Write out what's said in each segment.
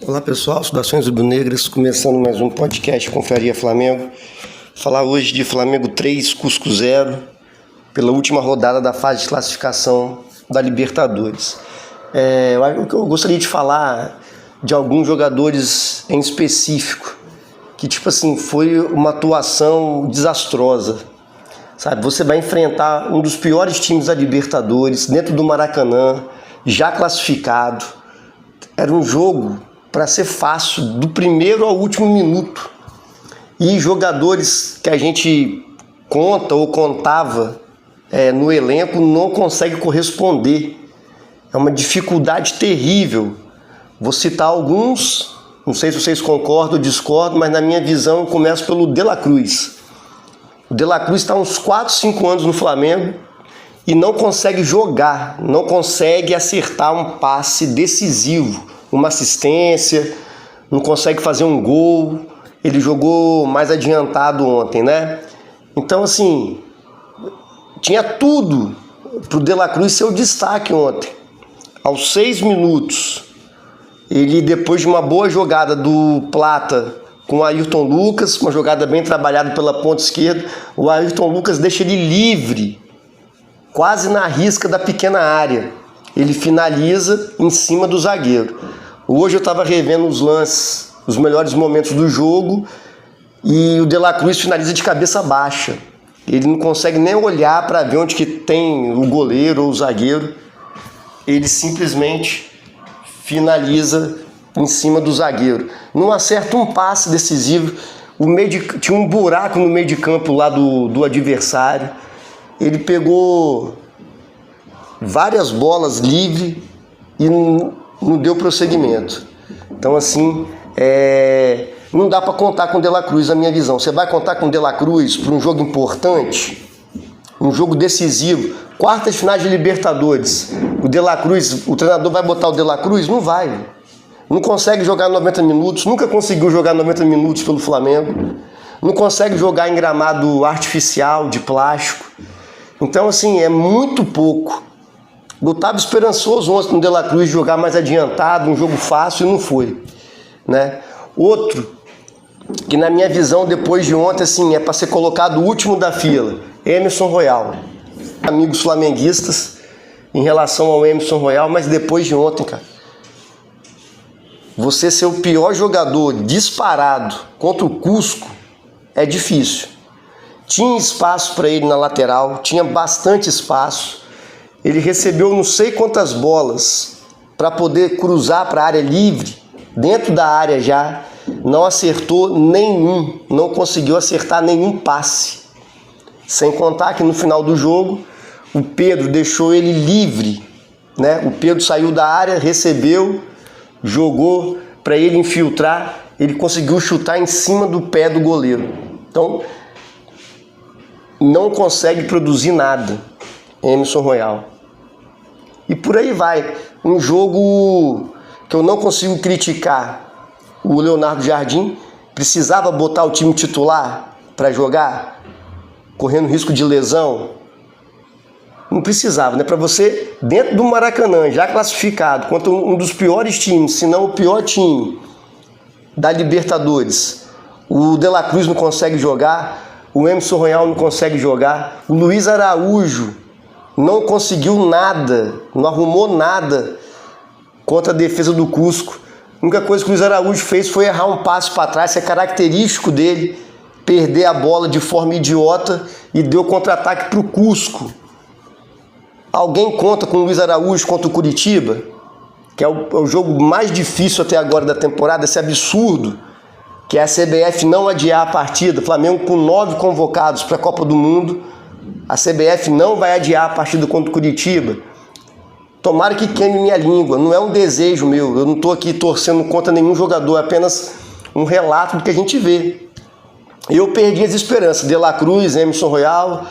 Olá pessoal, saudações rubro-negras, começando mais um podcast Confraria Flamengo. Falar hoje de Flamengo 3, Cusco 0, pela última rodada da fase de classificação da Libertadores. Eu gostaria de falar de alguns jogadores em específico, que foi uma atuação desastrosa. Sabe, você vai enfrentar um dos piores times da Libertadores, dentro do Maracanã, já classificado. Era um jogo para ser fácil, do primeiro ao último minuto. E jogadores que a gente conta ou contava no elenco não conseguem corresponder. É uma dificuldade terrível. Vou citar alguns, não sei se vocês concordam ou discordam, mas na minha visão eu começo pelo De La Cruz. O De La Cruz está há uns 4, 5 anos no Flamengo e não consegue jogar, não consegue acertar um passe decisivo, uma assistência, não consegue fazer um gol. Ele jogou mais adiantado ontem, né? Então, assim, tinha tudo para o De La Cruz ser o destaque ontem. Aos 6 minutos, ele, depois de uma boa jogada do Plata com o Ayrton Lucas, uma jogada bem trabalhada pela ponta esquerda, o Ayrton Lucas deixa ele livre, quase na risca da pequena área. Ele finaliza em cima do zagueiro. Hoje eu estava revendo os lances, os melhores momentos do jogo, e o De La Cruz finaliza de cabeça baixa. Ele não consegue nem olhar para ver onde que tem o goleiro ou o zagueiro. Ele simplesmente finaliza em cima do zagueiro. Não acerta um passe decisivo. Tinha um buraco no meio de campo lá do adversário. Ele pegou várias bolas livres e não deu prosseguimento. Então, assim, não dá para contar com o De La Cruz, na minha visão. Você vai contar com o De La Cruz para um jogo importante, um jogo decisivo, quartas de finais de Libertadores. O De La Cruz, o treinador vai botar o De La Cruz? Não vai. Não consegue jogar 90 minutos, nunca conseguiu jogar 90 minutos pelo Flamengo. Não consegue jogar em gramado artificial, de plástico. Então, assim, é muito pouco. Eu estava esperançoso ontem no De La Cruz jogar mais adiantado, um jogo fácil, e não foi, né? Outro, que na minha visão, depois de ontem, assim, é para ser colocado o último da fila, Emerson Royal. Amigos flamenguistas em relação ao Emerson Royal, mas depois de ontem, cara, você ser o pior jogador disparado contra o Cusco é difícil. Tinha espaço para ele na lateral, tinha bastante espaço. Ele recebeu não sei quantas bolas para poder cruzar para a área livre, dentro da área já, não acertou nenhum, não conseguiu acertar nenhum passe. Sem contar que no final do jogo, o Pedro deixou ele livre, né? O Pedro saiu da área, recebeu, jogou para ele infiltrar, ele conseguiu chutar em cima do pé do goleiro. Então, não consegue produzir nada, Emerson Royal. E por aí vai. Um jogo que eu não consigo criticar o Leonardo Jardim. Precisava botar o time titular para jogar, correndo risco de lesão. Não precisava, né? Para você, dentro do Maracanã, já classificado contra um dos piores times, se não o pior time da Libertadores, o De La Cruz não consegue jogar, o Emerson Royal não consegue jogar, o Luiz Araújo não conseguiu nada, não arrumou nada contra a defesa do Cusco. A única coisa que o Luiz Araújo fez foi errar um passe para trás, isso é característico dele, perder a bola de forma idiota e deu contra-ataque para o Cusco. Alguém conta com o Luiz Araújo contra o Curitiba, que é o jogo mais difícil até agora da temporada, esse absurdo, que é a CBF não adiar a partida. Flamengo com 9 convocados para a Copa do Mundo, a CBF não vai adiar a partida contra o Curitiba. Tomara que queime minha língua, não é um desejo meu, eu não estou aqui torcendo contra nenhum jogador, é apenas um relato do que a gente vê. Eu perdi as esperanças, De La Cruz, Emerson Royal,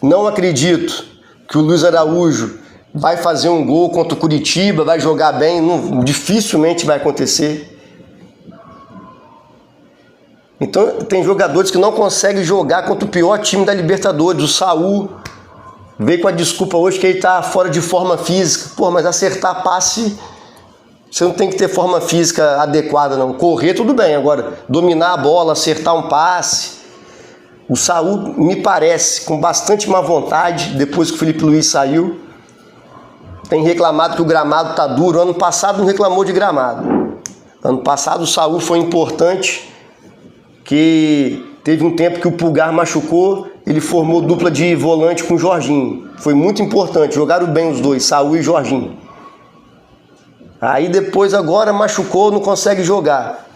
não acredito que o Luiz Araújo vai fazer um gol contra o Curitiba, vai jogar bem, dificilmente vai acontecer. Então tem jogadores que não conseguem jogar contra o pior time da Libertadores. O Saul veio com a desculpa hoje que ele está fora de forma física. Pô, mas acertar passe Você não tem que ter forma física adequada, não. Correr, tudo bem. Agora, dominar a bola, acertar um passe. O Saul, me parece, com bastante má vontade, depois que o Felipe Luiz saiu. Tem reclamado que o gramado tá duro. Ano passado não reclamou de gramado. Ano passado o Saul foi importante, que teve um tempo que o Pulgar machucou, ele formou dupla de volante com o Jorginho. Foi muito importante, jogaram bem os dois, Saul e Jorginho. Aí depois agora machucou, não consegue jogar.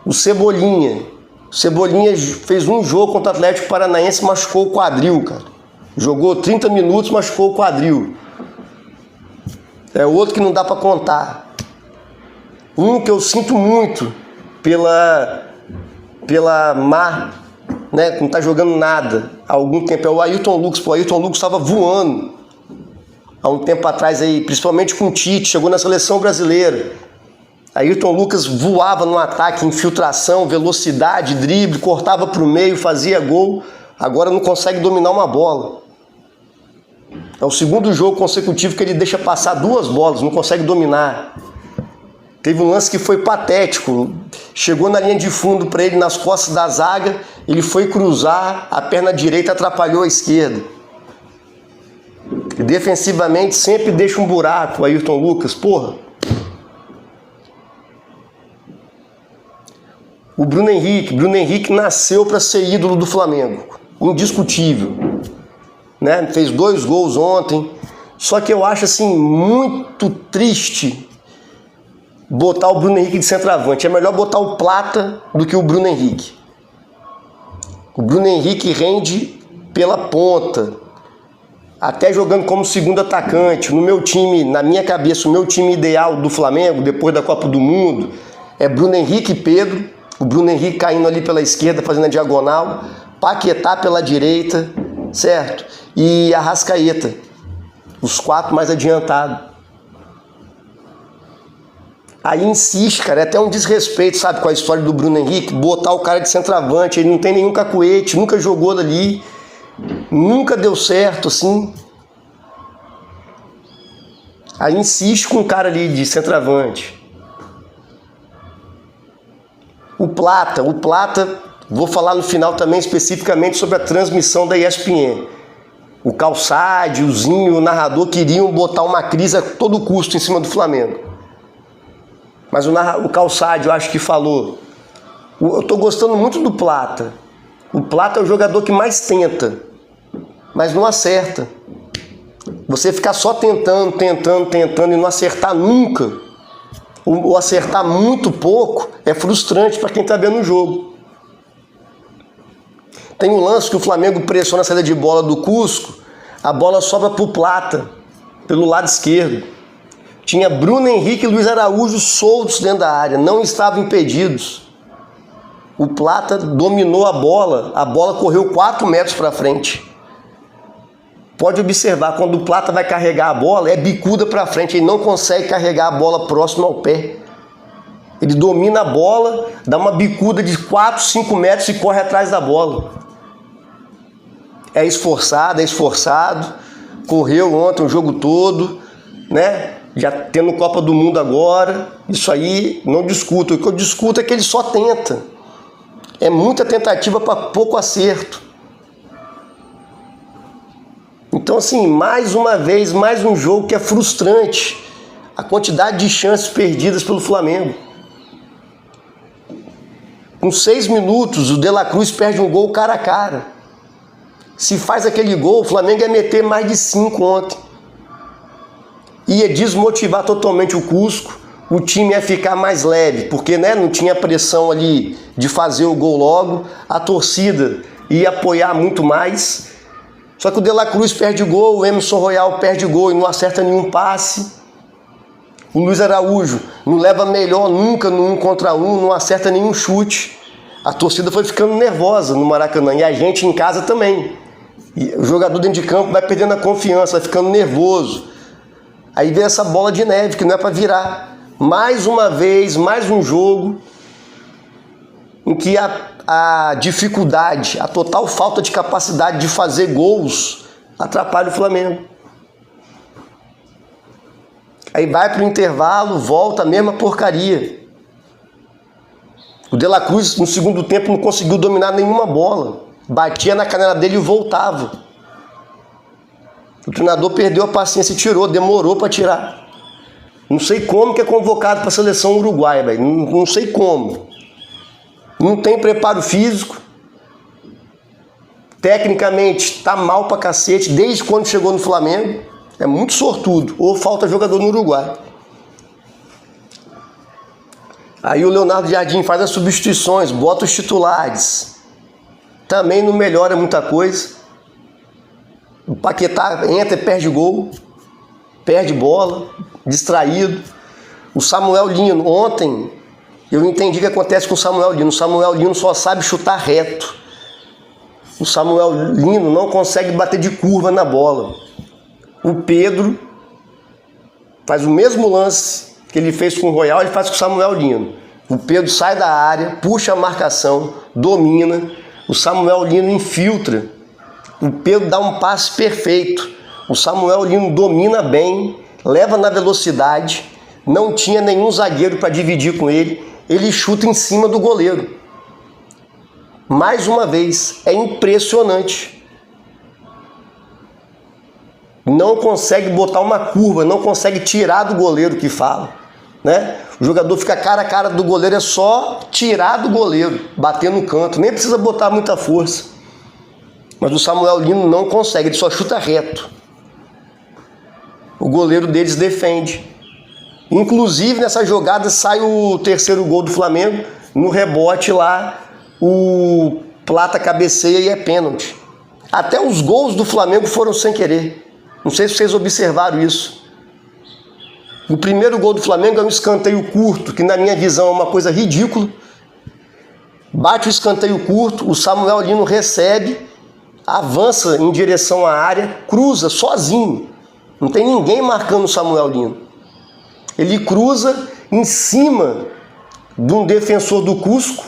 O Cebolinha fez um jogo contra o Atlético Paranaense, machucou o quadril, cara. Jogou 30 minutos, machucou o quadril. É outro que não dá para contar. Um que eu sinto muito pela má, né, não tá jogando nada há algum tempo, é o Ayrton Lucas. O Ayrton Lucas estava voando há um tempo atrás aí, principalmente com o Tite, chegou na seleção brasileira. Ayrton Lucas voava no ataque, infiltração, velocidade, drible, cortava para o meio, fazia gol. Agora não consegue dominar uma bola. É o segundo jogo consecutivo que ele deixa passar 2 bolas, não consegue dominar. Teve um lance que foi patético. Chegou na linha de fundo para ele, nas costas da zaga, ele foi cruzar, a perna direita atrapalhou a esquerda. E defensivamente sempre deixa um buraco, o Ayrton Lucas, porra. O Bruno Henrique nasceu para ser ídolo do Flamengo, indiscutível, né? Fez 2 gols ontem, só que eu acho assim muito triste botar o Bruno Henrique de centroavante. É melhor botar o Plata do que o Bruno Henrique. O Bruno Henrique rende pela ponta, até jogando como segundo atacante. No meu time, na minha cabeça, o meu time ideal do Flamengo, depois da Copa do Mundo, é Bruno Henrique e Pedro. O Bruno Henrique caindo ali pela esquerda, fazendo a diagonal. Paquetá pela direita, certo? E Arrascaeta. Os 4 mais adiantados. Aí insiste, cara, é até um desrespeito, sabe, com a história do Bruno Henrique, botar o cara de centroavante. Ele não tem nenhum cacuete, nunca jogou dali. Nunca deu certo, assim. Aí insiste com o cara ali de centroavante. O Plata, vou falar no final também especificamente sobre a transmissão da ESPN. O Calçade, o Zinho, o narrador queriam botar uma crise a todo custo em cima do Flamengo. Mas o Calçade, eu acho que falou. Eu tô gostando muito do Plata. O Plata é o jogador que mais tenta, mas não acerta. Você ficar só tentando e não acertar nunca, ou acertar muito pouco, é frustrante para quem está vendo o jogo. Tem um lance que o Flamengo pressiona a saída de bola do Cusco, a bola sobra para o Plata, pelo lado esquerdo. Tinha Bruno Henrique e Luiz Araújo soltos dentro da área, não estavam impedidos. O Plata dominou a bola correu 4 metros para frente. Pode observar, quando o Plata vai carregar a bola, é bicuda para frente, ele não consegue carregar a bola próximo ao pé. Ele domina a bola, dá uma bicuda de 4, 5 metros e corre atrás da bola. É esforçado, correu ontem o jogo todo, né? Já tendo Copa do Mundo agora, isso aí não discuto. O que eu discuto é que ele só tenta. É muita tentativa para pouco acerto. Então, assim, mais uma vez, mais um jogo que é frustrante. A quantidade de chances perdidas pelo Flamengo. Com 6 minutos, o De La Cruz perde um gol cara a cara. Se faz aquele gol, o Flamengo ia meter mais de 5 ontem. Ia desmotivar totalmente o Cusco. O time ia ficar mais leve, porque, né, não tinha pressão ali de fazer o gol logo. A torcida ia apoiar muito mais. Só que o De La Cruz perde gol, o Emerson Royal perde gol e não acerta nenhum passe. O Luiz Araújo não leva melhor nunca no 1 contra 1, não acerta nenhum chute. A torcida foi ficando nervosa no Maracanã e a gente em casa também. E o jogador dentro de campo vai perdendo a confiança, vai ficando nervoso. Aí vem essa bola de neve que não é para virar. Mais uma vez, mais um jogo em que a dificuldade, a total falta de capacidade de fazer gols atrapalha o Flamengo. Aí vai pro intervalo, volta a mesma porcaria. O De La Cruz, no segundo tempo, não conseguiu dominar nenhuma bola. Batia na canela dele e voltava. O treinador perdeu a paciência e tirou, demorou para tirar. Não sei como que é convocado para a seleção uruguaia, velho. Não sei como. Não tem preparo físico. Tecnicamente, tá mal pra cacete desde quando chegou no Flamengo. É muito sortudo. Ou falta jogador no Uruguai. Aí o Leonardo Jardim faz as substituições, bota os titulares. Também não melhora muita coisa. O Paquetá entra e perde gol. Perde bola. Distraído. O Samuel Lino, ontem, eu entendi o que acontece com o Samuel Lino. O Samuel Lino só sabe chutar reto. O Samuel Lino não consegue bater de curva na bola. O Pedro faz o mesmo lance que ele fez com o Royal, ele faz com o Samuel Lino. O Pedro sai da área, puxa a marcação, domina. O Samuel Lino infiltra. O Pedro dá um passe perfeito. O Samuel Lino domina bem, leva na velocidade. Não tinha nenhum zagueiro para dividir com ele. Ele chuta em cima do goleiro. Mais uma vez, é impressionante. Não consegue botar uma curva, não consegue tirar do goleiro que fala, né? O jogador fica cara a cara do goleiro, é só tirar do goleiro, bater no canto, nem precisa botar muita força. Mas o Samuel Lino não consegue, ele só chuta reto. O goleiro deles defende. Inclusive nessa jogada sai o terceiro gol do Flamengo, no rebote lá, o Plata cabeceia e é pênalti. Até os gols do Flamengo foram sem querer. Não sei se vocês observaram isso. O primeiro gol do Flamengo é um escanteio curto, que na minha visão é uma coisa ridícula. Bate o escanteio curto, o Samuel Lino recebe, avança em direção à área, cruza sozinho. Não tem ninguém marcando o Samuel Lino. Ele cruza em cima de um defensor do Cusco,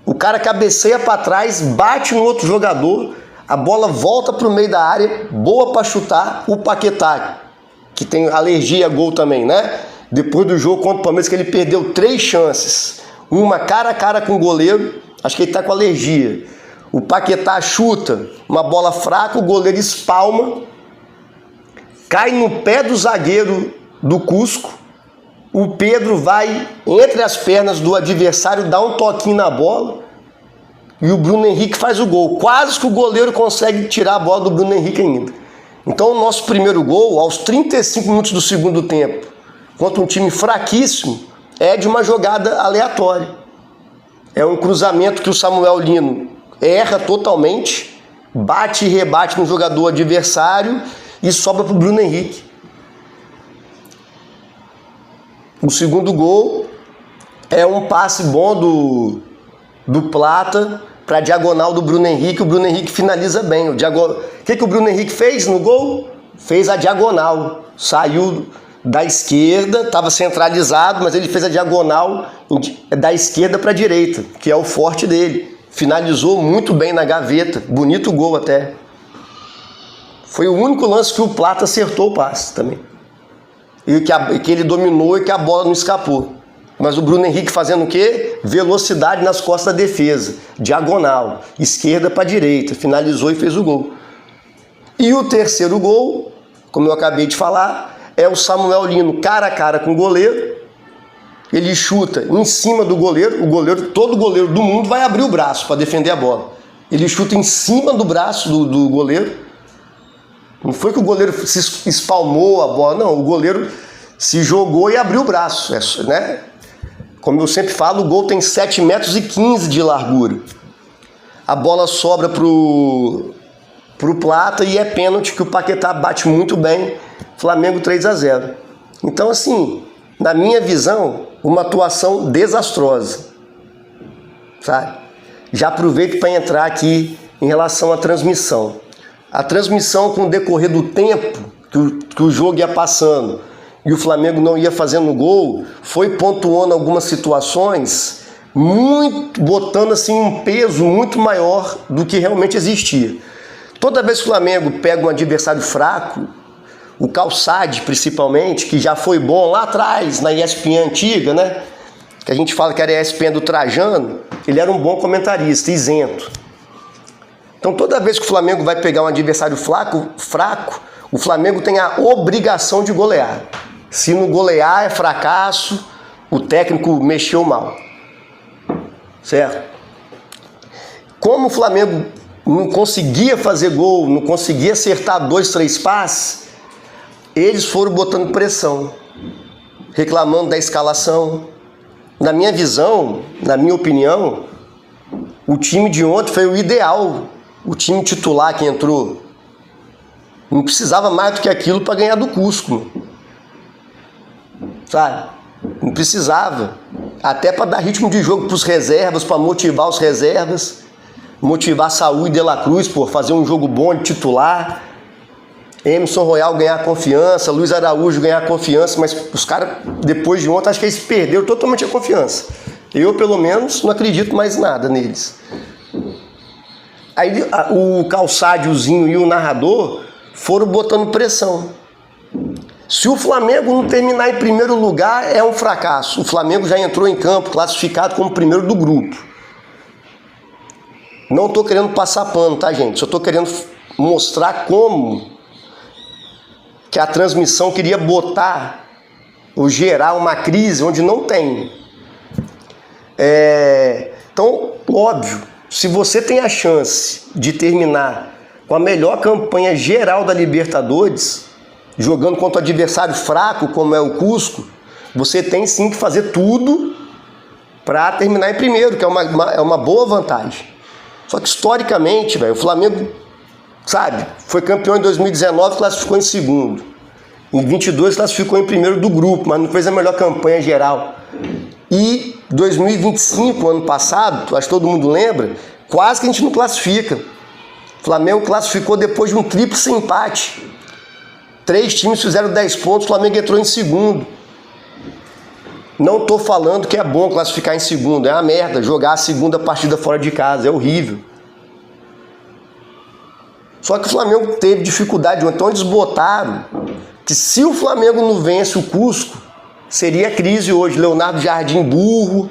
o cara cabeceia para trás, bate no outro jogador, a bola volta para o meio da área, boa para chutar. O Paquetá, que tem alergia a gol também, né? Depois do jogo contra o Palmeiras, que ele perdeu 3 chances. Uma cara a cara com o goleiro, acho que ele está com alergia. O Paquetá chuta uma bola fraca, o goleiro espalma, cai no pé do zagueiro do Cusco. O Pedro vai entre as pernas do adversário, dá um toquinho na bola e o Bruno Henrique faz o gol. Quase que o goleiro consegue tirar a bola do Bruno Henrique ainda. Então o nosso primeiro gol, aos 35 minutos do segundo tempo, contra um time fraquíssimo, é de uma jogada aleatória. É um cruzamento que o Samuel Lino erra totalmente, bate e rebate no jogador adversário e sobra para o Bruno Henrique. O segundo gol é um passe bom do Plata para a diagonal do Bruno Henrique. O Bruno Henrique finaliza bem. O que o Bruno Henrique fez no gol? Fez a diagonal. Saiu da esquerda, estava centralizado, mas ele fez a diagonal da esquerda para a direita, que é o forte dele. Finalizou muito bem na gaveta. Bonito gol até. Foi o único lance que o Plata acertou o passe também. E que ele dominou e que a bola não escapou. Mas o Bruno Henrique fazendo o quê? Velocidade nas costas da defesa. Diagonal. Esquerda para direita. Finalizou e fez o gol. E o terceiro gol, como eu acabei de falar, é o Samuel Lino cara a cara com o goleiro. Ele chuta em cima do goleiro. Todo goleiro do mundo vai abrir o braço para defender a bola. Ele chuta em cima do braço do goleiro. Não foi que o goleiro se espalmou a bola, não. O goleiro se jogou e abriu o braço, né? Como eu sempre falo, o gol tem 7,15 metros de largura. A bola sobra pro Plata e é pênalti que o Paquetá bate muito bem. Flamengo 3-0. Então, assim, na minha visão, uma atuação desastrosa, sabe? Já aproveito para entrar aqui em relação à transmissão. A transmissão, com o decorrer do tempo que o jogo ia passando e o Flamengo não ia fazendo gol, foi pontuando algumas situações, botando assim um peso muito maior do que realmente existia. Toda vez que o Flamengo pega um adversário fraco, O Calçade, principalmente, que já foi bom lá atrás, na ESPN antiga, né? Que a gente fala que era a ESPN do Trajano, ele era um bom comentarista, isento. Então toda vez que o Flamengo vai pegar um adversário fraco, o Flamengo tem a obrigação de golear. Se não golear é fracasso, o técnico mexeu mal. Certo? Como o Flamengo não conseguia fazer gol, não conseguia acertar 2, 3 passes, eles foram botando pressão, reclamando da escalação. Na minha visão, na minha opinião, o time de ontem foi o ideal, o time titular que entrou. Não precisava mais do que aquilo para ganhar do Cusco, sabe? Não precisava. Até para dar ritmo de jogo para os reservas, para motivar os reservas, motivar Saúl e De La Cruz, por fazer um jogo bom de titular. Emerson Royal ganhar confiança, Luiz Araújo ganhar confiança, mas os caras, depois de ontem, acho que eles perderam totalmente a confiança. Eu, pelo menos, não acredito mais nada neles. Aí o Calçadiozinho e o narrador foram botando pressão. Se o Flamengo não terminar em primeiro lugar, é um fracasso. O Flamengo já entrou em campo classificado como primeiro do grupo. Não estou querendo passar pano, tá, gente? Só estou querendo mostrar como que a transmissão queria botar ou gerar uma crise onde não tem. Então, óbvio, se você tem a chance de terminar com a melhor campanha geral da Libertadores, jogando contra um adversário fraco, como é o Cusco, você tem sim que fazer tudo para terminar em primeiro, que é uma boa vantagem. Só que historicamente, o Flamengo, sabe, foi campeão em 2019, classificou em segundo. Em 22 classificou em primeiro do grupo, mas não fez a melhor campanha geral. E 2025, ano passado, acho que todo mundo lembra, quase que a gente não classifica. O Flamengo classificou depois de um tríplice empate. 3 times fizeram 10 pontos, o Flamengo entrou em segundo. Não estou falando que é bom classificar em segundo, é uma merda. Jogar a segunda partida fora de casa, é horrível. Só que o Flamengo teve dificuldade, então eles botaram que se o Flamengo não vence o Cusco, seria crise hoje. Leonardo Jardim burro,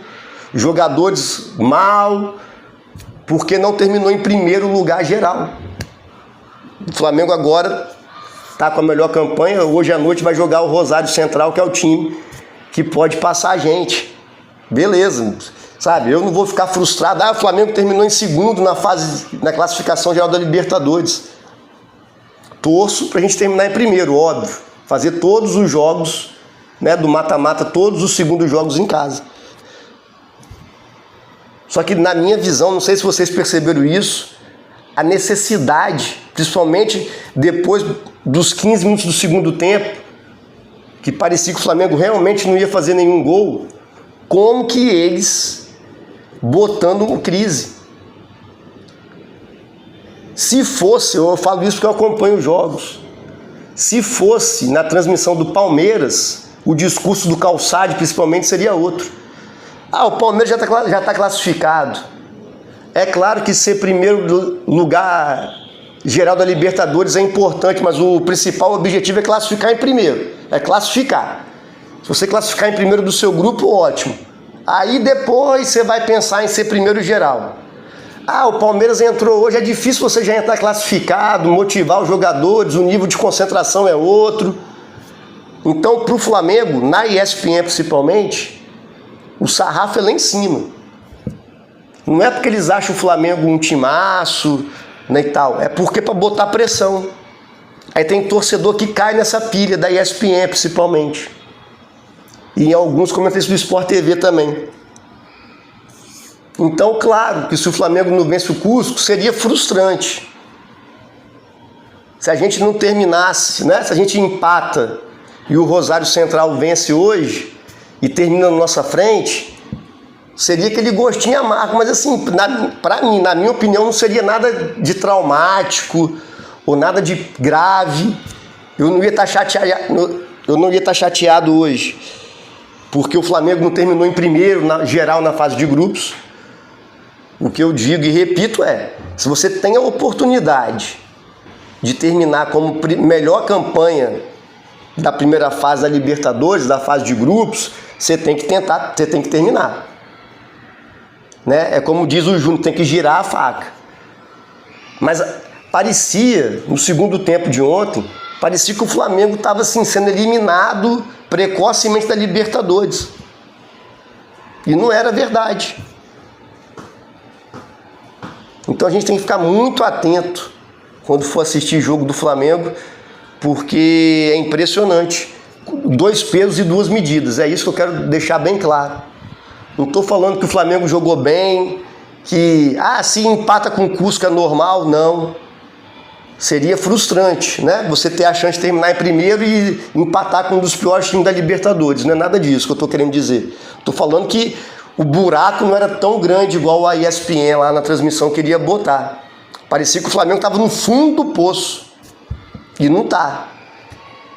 jogadores mal, porque não terminou em primeiro lugar geral. O Flamengo agora está com a melhor campanha, hoje à noite vai jogar o Rosário Central, que é o time que pode passar a gente. Beleza, sabe? Eu não vou ficar frustrado. O Flamengo terminou em segundo na classificação geral da Libertadores. Torço pra gente terminar em primeiro, óbvio. Fazer todos os jogos, né, do mata-mata, todos os segundos jogos em casa. Só que na minha visão, não sei se vocês perceberam isso, a necessidade, principalmente depois dos 15 minutos do segundo tempo, que parecia que o Flamengo realmente não ia fazer nenhum gol, como que eles botando crise. Se fosse, eu falo isso porque eu acompanho os jogos, se fosse na transmissão do Palmeiras, o discurso do Calçade principalmente seria outro. O Palmeiras já tá classificado. É claro que ser primeiro lugar geral da Libertadores é importante, mas o principal objetivo é classificar em primeiro. É classificar. Se você classificar em primeiro do seu grupo, ótimo. Aí depois você vai pensar em ser primeiro geral. O Palmeiras entrou hoje, é difícil você já entrar classificado, motivar os jogadores, o nível de concentração é outro. Então, para o Flamengo, na ESPN principalmente, o sarrafo é lá em cima. Não é porque eles acham o Flamengo um timaço, né, e tal. É porque para botar pressão. Aí tem torcedor que cai nessa pilha da ESPN principalmente. E em alguns comentaristas do Sport TV também. Então, claro que se o Flamengo não vence o Cusco, seria frustrante. Se a gente não terminasse, né? Se a gente empata e o Rosário Central vence hoje e termina na nossa frente, seria aquele gostinho amargo. Mas assim, para mim, na minha opinião, não seria nada de traumático ou nada de grave. Eu não ia estar chateado hoje, porque o Flamengo não terminou em primeiro, geral, na fase de grupos. O que eu digo e repito é, se você tem a oportunidade de terminar como melhor campanha da primeira fase da Libertadores, da fase de grupos, você tem que tentar, você tem que terminar. Né? É como diz o Júnior, tem que girar a faca. Mas parecia, no segundo tempo de ontem, parecia que o Flamengo estava assim, sendo eliminado precocemente da Libertadores. E não era verdade. Então a gente tem que ficar muito atento quando for assistir jogo do Flamengo, porque é impressionante. 2 pesos e 2 medidas. É isso que eu quero deixar bem claro. Não estou falando que o Flamengo jogou bem, que se empata com o Cusco é normal, não. Seria frustrante, né? Você ter a chance de terminar em primeiro e empatar com um dos piores times da Libertadores. Não é nada disso que eu estou querendo dizer. Estou falando que o buraco não era tão grande igual a ESPN lá na transmissão queria botar. Parecia que o Flamengo estava no fundo do poço. E não está.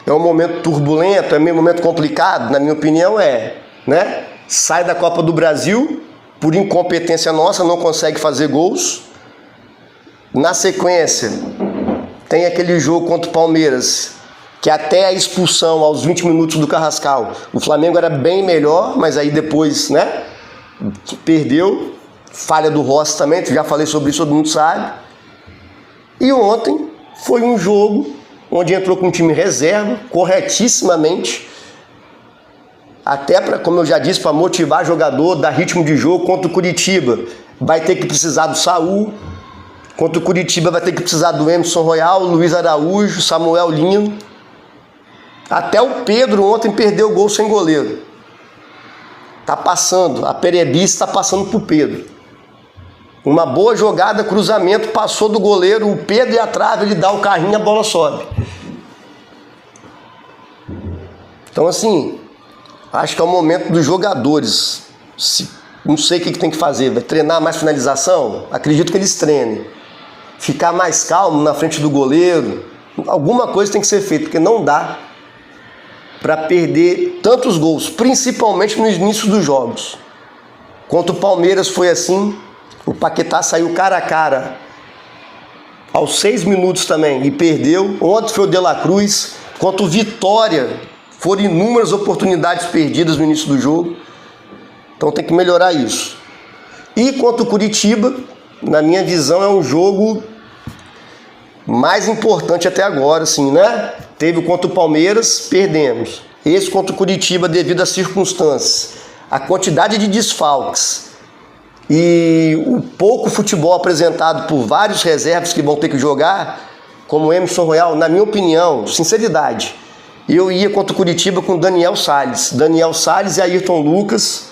É um momento turbulento, é um momento complicado, na minha opinião né? Sai da Copa do Brasil, por incompetência nossa, não consegue fazer gols. Na sequência, tem aquele jogo contra o Palmeiras, que até a expulsão aos 20 minutos do Carrascal, o Flamengo era bem melhor, mas aí depois, né, perdeu. Falha do Rossi também, já falei sobre isso, todo mundo sabe. E ontem foi um jogo onde entrou com um time reserva, corretissimamente, até para, como eu já disse, para motivar jogador, dar ritmo de jogo. Contra o Curitiba vai ter que precisar do Saul, contra o Curitiba vai ter que precisar do Emerson Royal, Luiz Araújo, Samuel Lino. Até o Pedro ontem perdeu o gol sem goleiro. Tá passando, a perebice está passando pro Pedro. Uma boa jogada, cruzamento, passou do goleiro, o Pedro e a trave, ele dá o carrinho e a bola sobe. Então assim, acho que é o momento dos jogadores. Não sei o que tem que fazer. Vai treinar mais finalização? Acredito que eles treinem. Ficar mais calmo na frente do goleiro. Alguma coisa tem que ser feita, porque não dá para perder tantos gols, principalmente no início dos jogos. Contra o Palmeiras foi assim. O Paquetá saiu cara a cara aos 6 minutos também e perdeu. Ontem foi o De La Cruz. Contra o Vitória, foram inúmeras oportunidades perdidas no início do jogo. Então tem que melhorar isso. E contra o Curitiba, na minha visão, é um jogo mais importante até agora, assim, né? Teve o contra o Palmeiras, perdemos. Esse contra o Curitiba, devido às circunstâncias, a quantidade de desfalques e o pouco futebol apresentado por vários reservas que vão ter que jogar, como o Emerson Royal, na minha opinião, sinceridade, eu ia contra o Curitiba com Daniel Salles e Ayrton Lucas,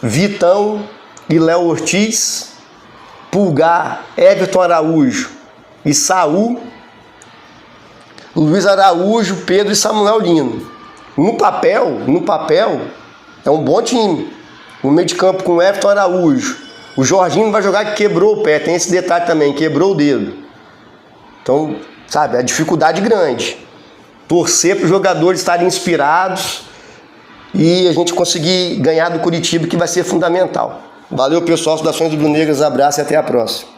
Vitão e Léo Ortiz, Pulgar, Everton Araújo e Saul, Luiz Araújo, Pedro e Samuel Lino. No papel, é um bom time. O meio de campo com o Everton Araújo. O Jorginho vai jogar que quebrou o pé, tem esse detalhe também, quebrou o dedo. Então, sabe, a dificuldade grande. Torcer para os jogadores estarem inspirados e a gente conseguir ganhar do Curitiba, que vai ser fundamental. Valeu, pessoal, saudações rubro-negras, abraço e até a próxima.